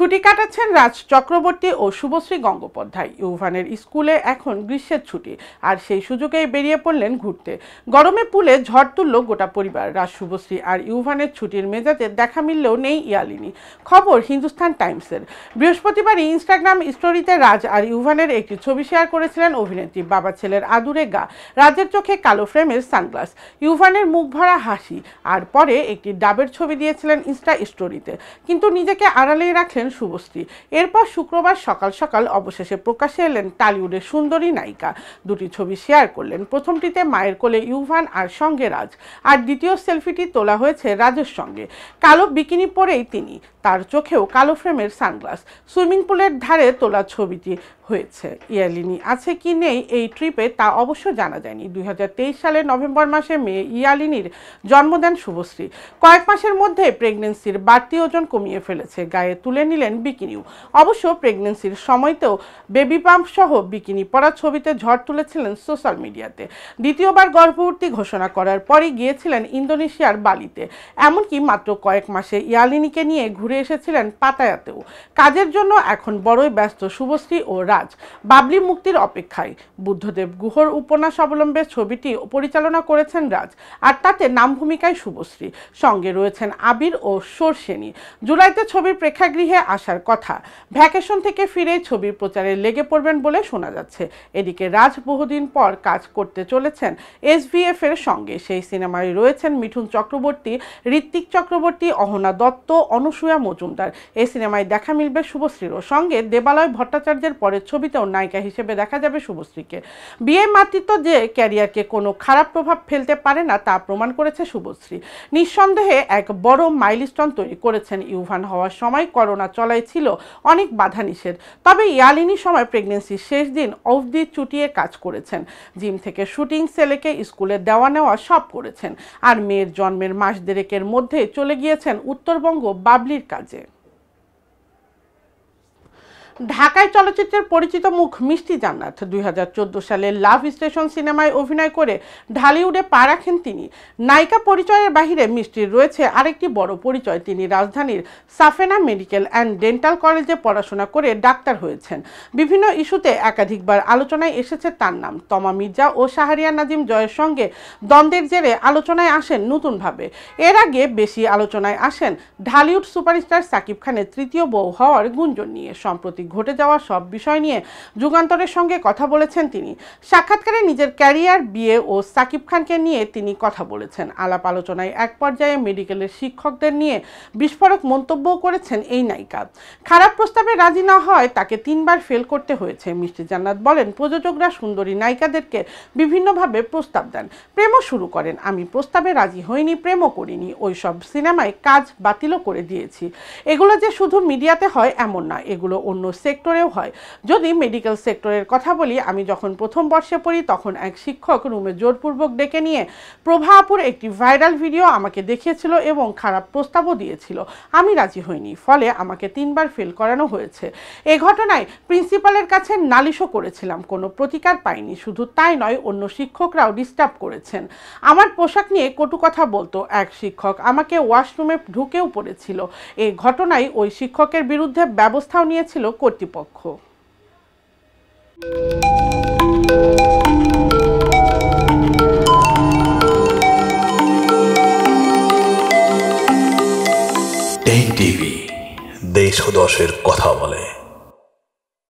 ছুটি কাটাচ্ছেন রাজ চক্রবর্তী ও শুভশ্রী গঙ্গোপাধ্যায়। ইউভানের স্কুলে এখন গ্রীষ্মের ছুটি, আর সেই সুযোগেই বেরিয়ে পড়লেন ঘুরতে। গরমে পুলে ঝড় তুলল গোটা পরিবার। রাজ, শুভশ্রী আর ইউভানের ছুটির মেজাজে দেখা মিললেও নেই ইয়ালিনী। খবর হিন্দুস্তান টাইমসের। বৃহস্পতিবারই ইনস্টাগ্রাম স্টোরিতে রাজ আর ইউভানের একটি ছবি শেয়ার করেছিলেন অভিনেত্রী। বাবা ছেলের আদুরে গা, রাজের চোখে কালো ফ্রেমের সানগ্লাস, ইউভানের মুখ ভরা হাসি, আর পরে একটি ডাবের ছবি দিয়েছিলেন ইনস্টা স্টোরিতে। কিন্তু নিজেকে আড়ালেই রাখলেন শুভশ্রী। এরপর শুক্রবার সকাল সকাল অবশেষে প্রকাশ্যে এলেন টলিউডের সুন্দরী নায়িকা। দুটি ছবি শেয়ার করলেন। প্রথমটিতে মায়ের কোলে ইউভান আর সঙ্গে রাজ, আর দ্বিতীয় সেলফিটি তোলা হয়েছে রাজের সঙ্গে। কালো বিকিনি পরেই তিনি, তার চোখেও কালো ফ্রেমের সানগ্লাস। সুইমিং পুলের ধারে তোলা ছবিটি হয়েছে। ইয়ালিনী আছে কি নেই এই ট্রিপে তা অবশ্য জানা যায়নি। 2023 সালের নভেম্বর মাসে মেয়ে ইয়ালিনীর জন্ম দেন শুভশ্রী। কয়েক মাসের মধ্যে প্রেগনেন্সির বাড়তি ওজন কমিয়ে ফেলেছে, গায়ে তুলে নিলেন বিকিনিও। অবশ্য প্রেগনেন্সির সময়তেও বেবি পাম্প সহ বিকিনি পরা ছবিতে ঝড় তুলেছিলেন সোশ্যাল মিডিয়াতে। দ্বিতীয়বার গর্ভবতী ঘোষণা করার পরই গিয়েছিলেন ইন্দোনেশিয়ার বালিতে। এমনকি মাত্র কয়েক মাসে ইয়ালিনীকে নিয়ে ঘুরে এসেছিলেন পাতায়াতেও। কাজের জন্য এখন বড়ই ব্যস্ত শুভশ্রী ও রাজ। বাবলি মুক্তির অপেক্ষায়। বুদ্ধদেব গুহর উপন্যাস অবলম্বনে ছবিটি পরিচালনা করেছেন রাজ, আর তাতে নাম ভূমিকায় শুভশ্রী। সঙ্গে রয়েছেন আবির ও সোরসেনী। জুলাইতে ছবির প্রেক্ষাগৃহে আসার কথা। ভ্যাকেশন থেকে ফিরেই ছবির প্রচারে লেগে পড়বেন বলে শোনা যাচ্ছে। এদিকে রাজ বহুদিন পর কাজ করতে চলেছেন SVF এর সঙ্গে। সেই সিনেমায় রয়েছেন মিঠুন চক্রবর্তী, ঋত্বিক চক্রবর্তী, অহনা দত্ত, অনুসূয়া মজুমদার। এই সিনেমায় দেখা মিলবে শুভশ্রীরও। সঙ্গে দেবালয় ভট্টাচার্যের পরের ছবিতেও নায়িকা হিসেবে দেখা যাবে শুভশ্রীকে। বিয়ে মাতৃত্ব যে ক্যারিয়ারকে কোনো খারাপ প্রভাব ফেলতে পারে না তা প্রমাণ করেছে শুভশ্রী। নিঃসন্দেহে এক বড় মাইলস্টোন তৈরি করেছেন। ইউভান হওয়ার সময় করোনা চলায় ছিল অনেক বাধা নিষেধ, তবে ইয়ালিনীর সময় প্রেগনেন্সির শেষ দিন অবধি চুটিয়ে কাজ করেছেন। জিম থেকে শুটিং, ছেলেকে স্কুলে দেওয়া নেওয়া সব করেছেন। আর মেয়ের জন্মের মাস দেড়েকের মধ্যে চলে গিয়েছেন উত্তরবঙ্গ বাবলির কাজে। ঢাকায় চলচ্চিত্রের পরিচিত মুখ মিষ্টি জান্নাত। 2014 সালে লাভ স্টেশন সিনেমায় অভিনয় করে ঢালিউডে পা রাখেন তিনি। নায়িকা পরিচয়ের বাহিরে মিষ্টির রয়েছে আরেকটি বড় পরিচয়। তিনি রাজধানীর সাফেনা মেডিকেল অ্যান্ড ডেন্টাল কলেজে পড়াশোনা করে ডাক্তার হয়েছেন। বিভিন্ন ইস্যুতে একাধিকবার আলোচনায় এসেছে তার নাম। তমা মির্জা ও শাহরিয়ার নাজিম জয়ের সঙ্গে দ্বন্দ্বের জেরে আলোচনায় আসেন নতুনভাবে। এর আগে বেশি আলোচনায় আসেন ঢালিউড সুপারস্টার সাকিব খানের তৃতীয় বউ হওয়ার গুঞ্জন নিয়ে। সম্প্রতি ঘটে যাওয়া সব বিষয় নিয়ে যুগান্তরের সঙ্গে কথা বলেছেন তিনি। সাক্ষাৎকারে নিজের ক্যারিয়ার, বিয়ে ও সাকিব খানকে নিয়ে তিনি কথা বলেছেন। আলাপ আলোচনায় এক পর্যায়ে মেডিকেলের শিক্ষকদের নিয়ে বিস্ফোরক মন্তব্যও করেছেন এই নায়িকা। খারাপ প্রস্তাবে রাজি না হয় তাকে 3 বার ফেল করতে হয়েছে। মিষ্টি জান্নাত বলেন, প্রযোজকরা সুন্দরী নায়িকাদেরকে বিভিন্নভাবে প্রস্তাব দেন, প্রেমও শুরু করেন। আমি প্রস্তাবে রাজি হইনি, প্রেমও করিনি। ওই সব সিনেমায় কাজ বাতিলও করে দিয়েছি। এগুলো যে শুধু মিডিয়াতে হয় এমন না, এগুলো অন্য সেক্টরেও হয়। যদি মেডিকেল সেক্টরের কথা বলি, আমি যখন প্রথম বর্ষে পড়ি তখন এক শিক্ষক রুমে জোরপূর্বক ডেকে নিয়ে প্রভা আপুর একটি ভাইরাল ভিডিও আমাকে দেখিয়েছিল এবং খারাপ প্রস্তাবও দিয়েছিল। আমি রাজি হইনি, ফলে আমাকে 3 বার ফেল করানো হয়েছে। এ ঘটনায় প্রিন্সিপালের কাছে নালিশও করেছিলাম, কোনো প্রতিকার পাইনি। শুধু তাই নয়, অন্য শিক্ষকরাও ডিস্টার্ব করেছেন। আমার পোশাক নিয়ে কটু কথা বলতো। এক শিক্ষক আমাকে ওয়াশরুমে ঢুকেও পড়েছিল। এই ঘটনায় ওই শিক্ষকের বিরুদ্ধে ব্যবস্থাও নিয়েছিল কর্তৃপক্ষ। টেক টিভি, দেশ ও দশের কথা বলে।